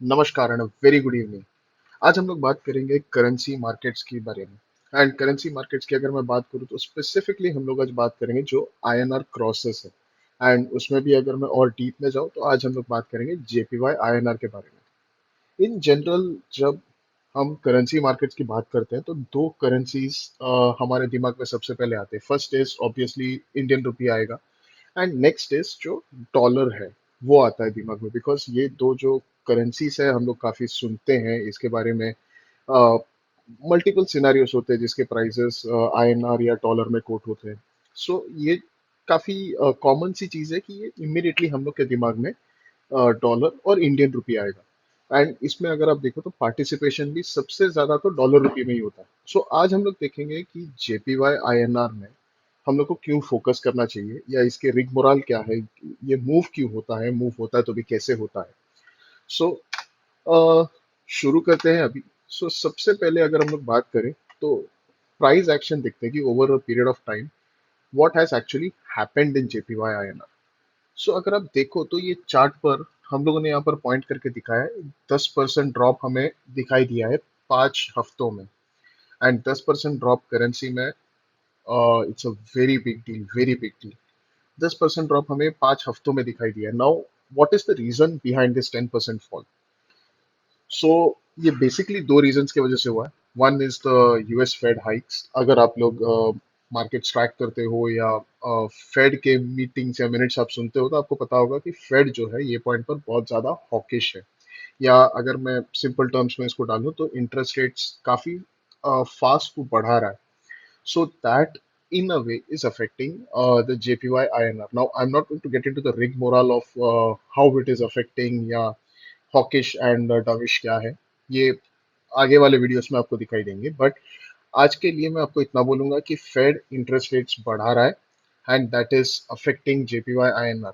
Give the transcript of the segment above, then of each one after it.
नमस्कार and very good evening. आज हम लोग बात करेंगे करेंसी मार्केट्स के बारे में। एंड करेंसी मार्केट्स की अगर मैं बात करूँ तो स्पेसिफिकली हम लोग आज बात करेंगे जो आईएनआर क्रॉसेस है। एंड उसमें भी अगर मैं और डीप में जाऊँ तो आज हम लोग बात करेंगे जेपीवाई आईएनआर के बारे में। इन जनरल जब हम करेंसी मार्केट्स की बात करते हैं तो दो करेंसीज हमारे दिमाग में सबसे पहले आते हैं। First is obviously Indian rupee आएगा एंड नेक्स्ट इज जो डॉलर है वो आता है दिमाग में, बिकॉज ये दो जो करेंसीज है हम लोग काफी सुनते हैं इसके बारे में। मल्टीपल सिनेरियोस होते हैं जिसके प्राइसेस आईएनआर या डॉलर में कोट होते हैं। सो ये काफी कॉमन सी चीज है कि ये इमिडिएटली हम लोग के दिमाग में डॉलर और इंडियन रुपी आएगा। एंड इसमें अगर आप देखो तो पार्टिसिपेशन भी सबसे ज्यादा तो डॉलर रुपी में ही होता है। सो आज हम लोग देखेंगे कि जेपीवाई आईएनआर में हम लोग को क्यों फोकस करना चाहिए या इसके रिगमोरल क्या है, ये मूव क्यों होता है, मूव होता है तो भी कैसे होता है। सो शुरू करते हैं अभी। सो सबसे पहले अगर हम लोग बात करें तो प्राइस एक्शन देखते हैं कि over a period of time what has actually happened in JPY INR. So अगर आप देखो तो ये चार्ट पर हम लोगों ने यहाँ पर पॉइंट करके दिखाया है। 10% ड्रॉप हमें दिखाई दिया है 5 हफ्तों में। एंड 10% ड्रॉप करेंसी में it's a very big deal, very big deal. 10% drop हमें 5 हफ्तों में दिखाई दिया। Now what is the reason behind this 10% fall? So ये बेसिकली दो रीजंस की वजह से हुआ है। One is the US Fed hikes. अगर आप लोग मार्केट ट्रैक करते हो या फेड के मीटिंग्स या मिनट्स आप सुनते हो तो आपको पता होगा कि फेड जो है ये पॉइंट पर बहुत ज्यादा हॉकिश है। या अगर मैं सिंपल टर्म्स में इसको डालूं तो इंटरेस्ट रेट्स काफी फास्ट को बढ़ा रहा है। So that in a way is affecting the JPY INR. Now I'm not going to get into the rigmarole of how it is affecting या hawkish and dovish क्या है। ये आगे वाले वीडियोस में आपको दिखाई देंगे, बट आज के लिए मैं आपको इतना बोलूंगा कि फेड इंटरेस्ट रेट्स बढ़ा रहा है and that is affecting JPY INR.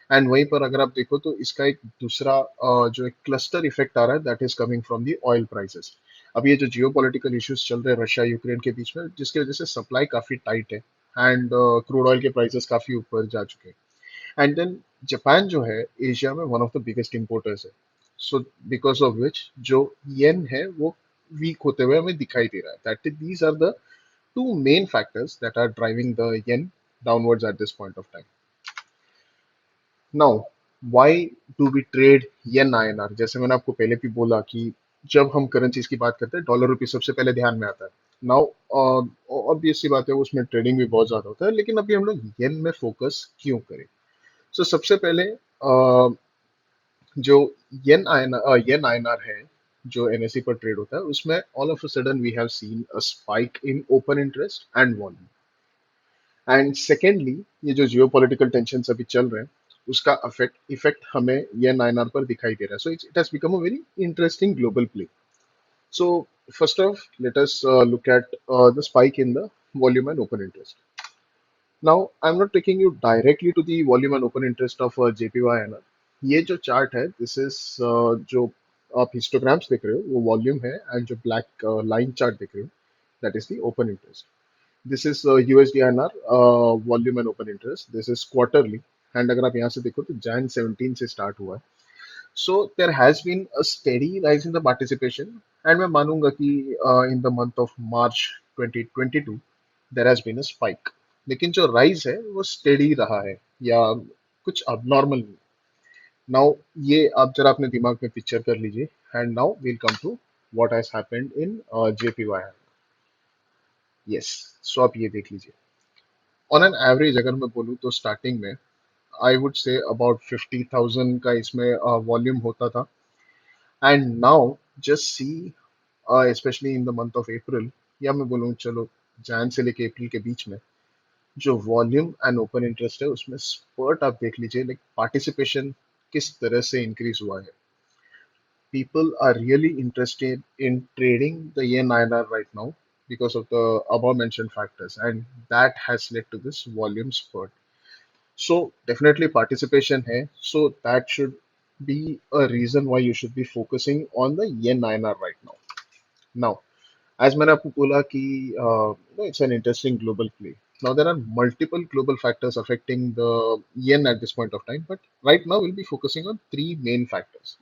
And वहीं पर अगर आप देखो तो इसका एक दूसरा जो एक क्लस्टर इफेक्ट आ रहा है that is coming from the oil prices. अब ये जो जियो पॉलिटिकल इश्यूज चल रहे हैं रशिया यूक्रेन के बीच में जिसकी वजह से सप्लाई काफी टाइट है एंड क्रूड ऑयल के प्राइसेस काफी ऊपर जा चुके हैं। एंड देन जापान जो है एशिया में one of the biggest importers है। सो बिकॉज ऑफ विच जो येन है वो वीक होते हुए हमें दिखाई दे रहा है। That these are the two main factors that are driving the yen downwards at this point of time. Now why do we trade yen INR? जैसे मैंने आपको पहले भी बोला कि जब हम करेंसीज की बात करते हैं डॉलर रुपी सबसे पहले ध्यान में आता है। नाउ ऑब्वियस सी बात है उसमें ट्रेडिंग भी बहुत ज्यादा होता है, लेकिन अभी हम लोग येन में फोकस क्यों करें? सो सबसे पहले जो येन आईएनआर है जो एनएसई पर ट्रेड होता है उसमें all of a sudden we have seen a spike in open interest and volume. And secondly ये जो जियो पॉलिटिकल टेंशन अभी चल रहे हैं उसका इफेक्ट हमें ये नाइनआर पर दिखाई दे रहा है। So it has become a very interesting global play. So first of let us look at the spike in the volume and open interest. Now I am not taking you directly to the volume and open interest of JPY INR. ये जो chart है this is जो आप histograms देख रहे हो वो volume है एंड जो ब्लैक लाइन चार्ट देख रहे हो that is the open interest. This is USDINR volume and open interest. This is quarterly. And अगर आप यहाँ से देखो तो जैन 17 से स्टार्ट हुआ है। So there has been a steady rise in the participation. And मैं मानूंगा कि in the month of March 2022 there has been a spike. लेकिन जो राइज है वो स्टेडी रहा है या कुछ अबनॉर्मल नहीं। नाउ ये आप जरा अपने दिमाग में पिक्चर कर लीजिए। And now will come to what has happened in JPY। Yes, so आप ये देख लीजिए। ऑन एन एवरेज अगर मैं बोलूँ तो स्टार्टिंग में आई वुड से अबाउट 50,000 का इसमें वॉल्यूम होता था। And now just see specially in the month of April या मैं बोलूँ चलो जैन से लेके अप्रैल के बीच में जो वॉल्यूम एंड ओपन इंटरेस्ट है उसमें स्पर्ट आप देख लीजिए। लाइक पार्टिसिपेशन किस तरह से इंक्रीज हुआ है। People are really interested in trading the yen INR right now because of the above mentioned factors, and that has led to this volume spurt. So definitely participation hai. So that should be a reason why you should be focusing on the yen INR right now. Now, as मैंने आपको बोला कि it's an interesting global play. Now there are multiple global factors affecting the yen at this point of time, but right now we'll be focusing on three main factors.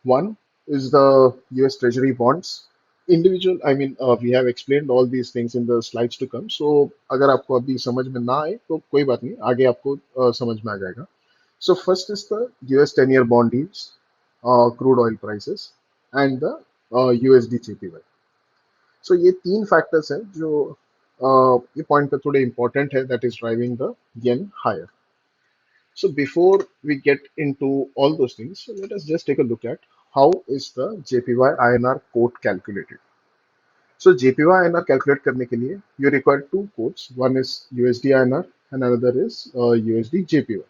One is the US Treasury bonds. Individual, I mean, we have explained all these things in the slides to come. So अगर आपको अभी समझ में ना आए तो कोई बात नहीं, आगे आपको समझ में आ जाएगा. So first is the US 10-year bond yields, crude oil prices, and the USD JPY. So ये तीन फैक्टर्स हैं जो ये पॉइंट पे थोड़े इंपॉर्टेंट है, that is driving the yen higher. So before we get into all those things, so let us just take a look at how is the JPY INR quote calculated. So JPY INR calculate करने के लिए you require two quotes. One is USD INR and another is USD JPY.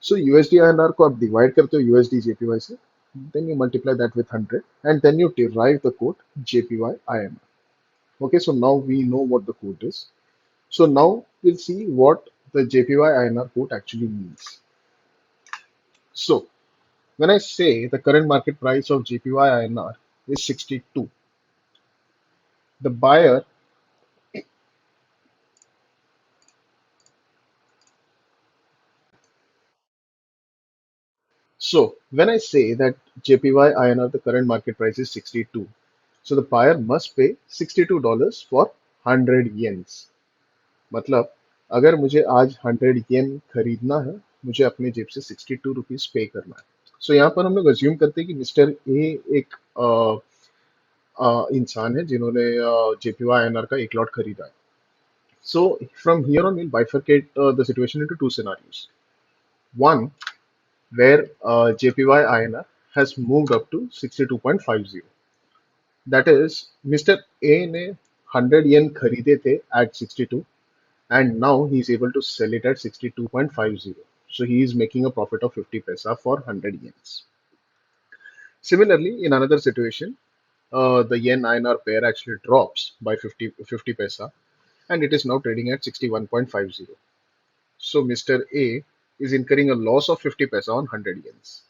So USD INR को आप divide करते हो USD JPY से, then you multiply that with 100 and then you derive the quote JPY INR. Okay, so now we know what the quote is. So now we'll see what the JPY INR quote actually means. So when I say the current market price of JPY INR is 62, the buyer, so when I say that JPY INR, the current market price is 62, so the buyer must pay $62 for 100 yens. मतलब अगर मुझे आज 100 येन खरीदना है, मुझे अपने जेब से 62 रुपीज पे करना है. सो यहाँ पर हम लोग अज्यूम करते हैं कि मिस्टर ए एक इंसान है जिन्होंने जेपीवाई आईएनआर का एक लॉट खरीदा है. So from here on, we'll bifurcate the situation into two scenarios. One, where JPY INR has moved up to 62.50. That is, Mr. A ने 100 yen खरीदे थे at 62 and now he is able to sell it at 62.50. So he is making a profit of 50 paisa for 100 yens. Similarly, in another situation, the yen INR pair actually drops by 50 paisa and it is now trading at 61.50. So Mr. A is incurring a loss of 50 paisa on 100 yens.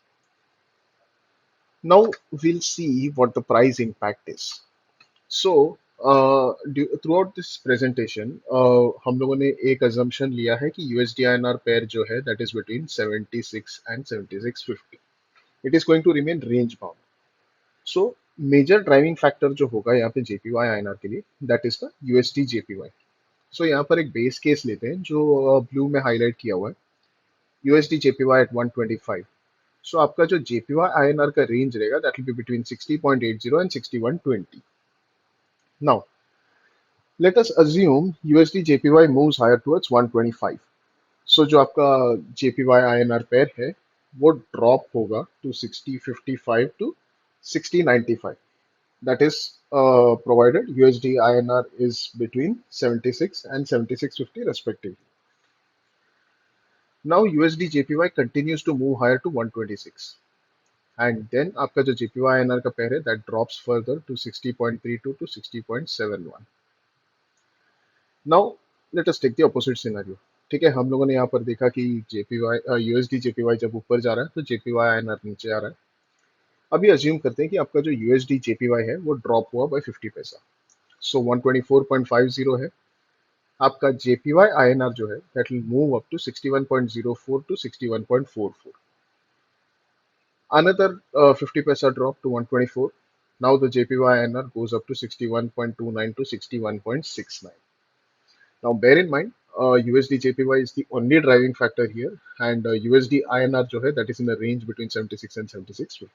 Now we'll see what the price impact is. So throughout this presentation, हम लोगों ने एक assumption लिया है कि USDINR pair जो है that is between 76 and 76.50. It is going to remain range bound. So major driving factor जो होगा यहाँ पे JPY INR के लिए that is the USD JPY. So यहाँ पर एक बेस केस लेते हैं जो ब्लू में हाईलाइट किया हुआ है, USD JPY at 125. So आपका जो JPY INR का रेंज रहेगा that will be between 60.80 and 61.20. Now let us assume USD JPY moves higher towards 125. So जो आपका JPY INR pair है वो ड्रॉप होगा to 60.55 to 60.95. That is provided USD INR is between 76 and 76.50 respectively. Now USD JPY continues to move higher to 126. And then आपका जो JPY INR का pair है that drops further to 60.32 to 60.71. Now let us take the opposite scenario. ठीक है, हम लोगों ने यहाँ पर देखा कि JPY USD JPY जब ऊपर जा रहा है तो JPY INR नीचे आ रहा है. अभी अज्यूम करते हैं कि आपका जो USD JPY है वो ड्रॉप हुआ बाय 50 पैसा. सो 124.50 है. आपका JPY INR जो है that will move up to 61.04 to 61.44. Another 50 paisa drop to 124. Now the JPY INR goes up to 61.29 to 61.69. Now bear in mind, USD JPY is the only driving factor here, and USD INR जो है that is in the range between 76 and 76.50.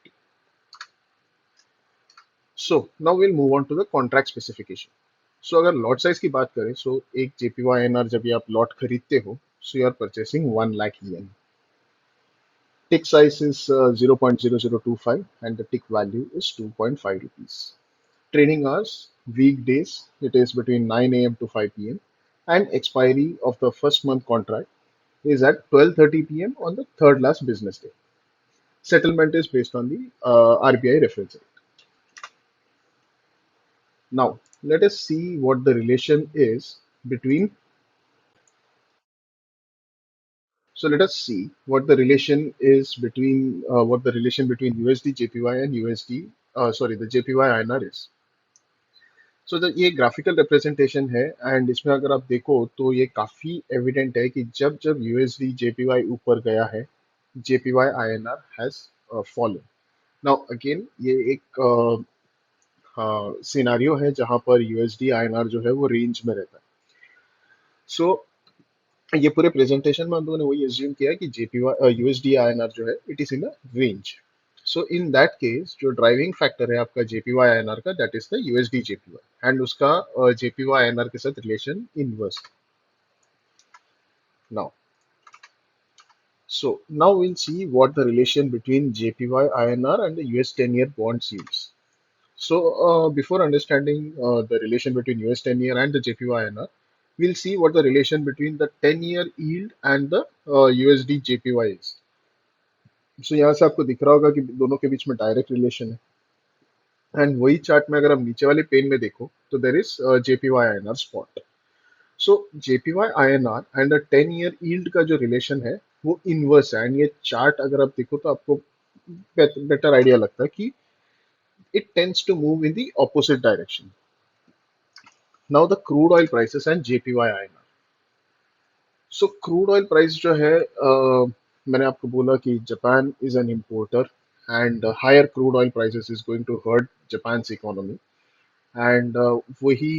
So now we'll move on to the contract specification. So अगर lot size की बात करें, so एक JPY INR जब ये आप lot खरीदते हो, so you are purchasing 1 lakh yen. Tick size is 0.0025 and the tick value is 2.5 rupees. Trading hours, weekdays, it is between 9 a.m. to 5 p.m. and expiry of the first month contract is at 12:30 p.m. on the third last business day. Settlement is based on the RBI reference rate. Now, let us see what the relation is between. So let us see what the relation is between what the relation between USD JPY and the JPY INR is. सो ये graphical representation है and इसमें अगर आप देखो तो ये काफ़ी evident है कि जब जब यूएसडी जेपीवाई ऊपर गया है, JPY INR has fallen. Now again ये एक सिनारियो है जहां पर यूएसडी आईएनआर जो है वो रेंज में रहता है। सो ये पूरे प्रेजेंटेशन में हम लोगों ने वही एज्यूम किया कि जेपीवाई यूएसडी आईएनआर जो है it is in a range. So in that case जो ड्राइविंग फैक्टर है आपका जेपीवाई आईएनआर का that is the USD JPY and उसका जेपीवाई आईएनआर के साथ relation inverse. Now now we'll see what the relation between JPY INR and the US 10-year bond yields. So before understanding the relation between US 10-year and the JPY INR, we'll see what the relation between the 10-year yield and the USD JPY is. So यहाँ से आपको दिख रहा होगा कि दोनों के बीच में डायरेक्ट रिलेशन है एंड वही चार्ट में अगर आप नीचे वाले पेन में देखो तो there is JPY INR spot. So JPY INR and the 10-year yield का जो रिलेशन है वो इनवर्स है एंड ये चार्ट अगर आप देखो तो आपको बेटर आइडिया लगता है कि it tends to move in the opposite direction. Now the crude oil prices and JPYINR. So crude oil price जो है मैंने आपको बोला कि Japan is an importer and higher crude oil prices is going to hurt Japan economy and वही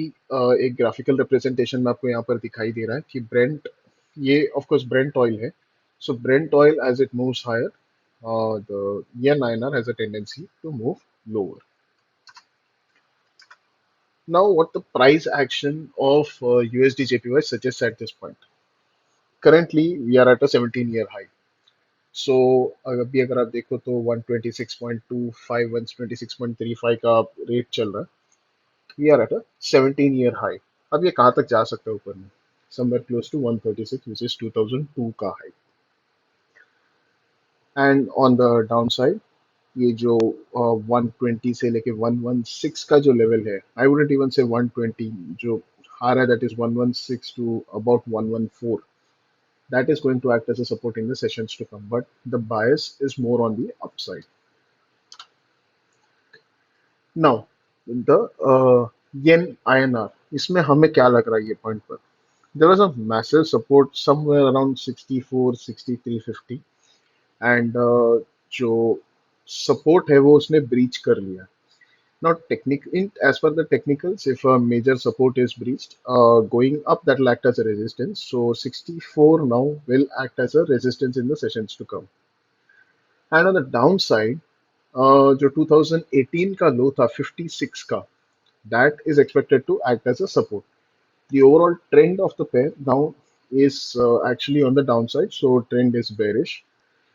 एक graphical representation में आपको यहाँ पर दिखाई दे रहा है कि ब्रेंट ये ऑफ कोर्स ब्रेंट ऑयल है। So Brent oil as it moves higher the yen INR has a tendency to move lower. Now, what the price action of USD JPY suggests at this point? Currently, we are at a 17-year high. So अभी अगर आप देखो तो 126.25 126.35 का rate चल रहा है। We are at a 17-year high. अब ये कहाँ तक जा सकता है ऊपर में? Somewhere close to 136 which is 2002 का high. And on the down side ये जो 120 से लेके 116 का जो लेवल है, आई वुडंट इवन से 120, जो आ रहा है that is 116 to about 114, that is going to act as a support in the sessions to come, but the bias is more on the upside. Now the yen INR, इसमें हमें क्या लग रहा है ये पॉइंट पर? there was a massive support somewhere around 64 6350 and जो support है वो उसने ब्रीच कर लिया। Now, as per the technicals, if a major support is breached, going up that will act as a resistance. So 64 now will act as a resistance in the sessions to come. And on the downside, जो 2018 का लो था 56 का, that is expected to act as a support. The overall trend of the pair now is actually on the downside, so trend is bearish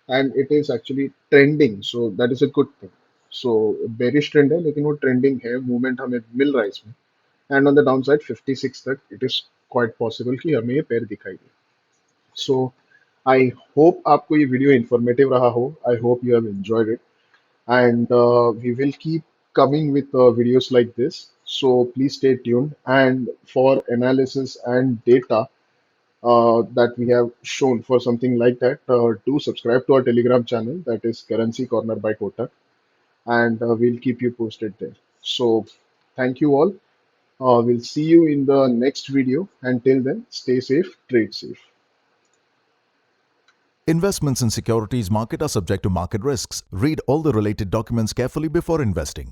and it is actually trending, so that is a good thing. So bearish trend है लेकिन वो trending है, movement हमें मिल रहा है इसमें and on the down side 56 तक it is quite possible कि हमें ये पेयर दिखाई दे। सो आई होप आपको ये वीडियो इंफॉर्मेटिव रहा हो, I hope you have enjoyed it and we will keep coming with videos like this, so please stay tuned and for analysis and data that we have shown for something like that, do subscribe to our telegram channel that is Currency Corner by Kotak and we'll keep you posted there. So thank you all. We'll see you in the next video. Until then, stay safe, trade safe. Investments in securities market are subject to market risks. Read all the related documents carefully before investing.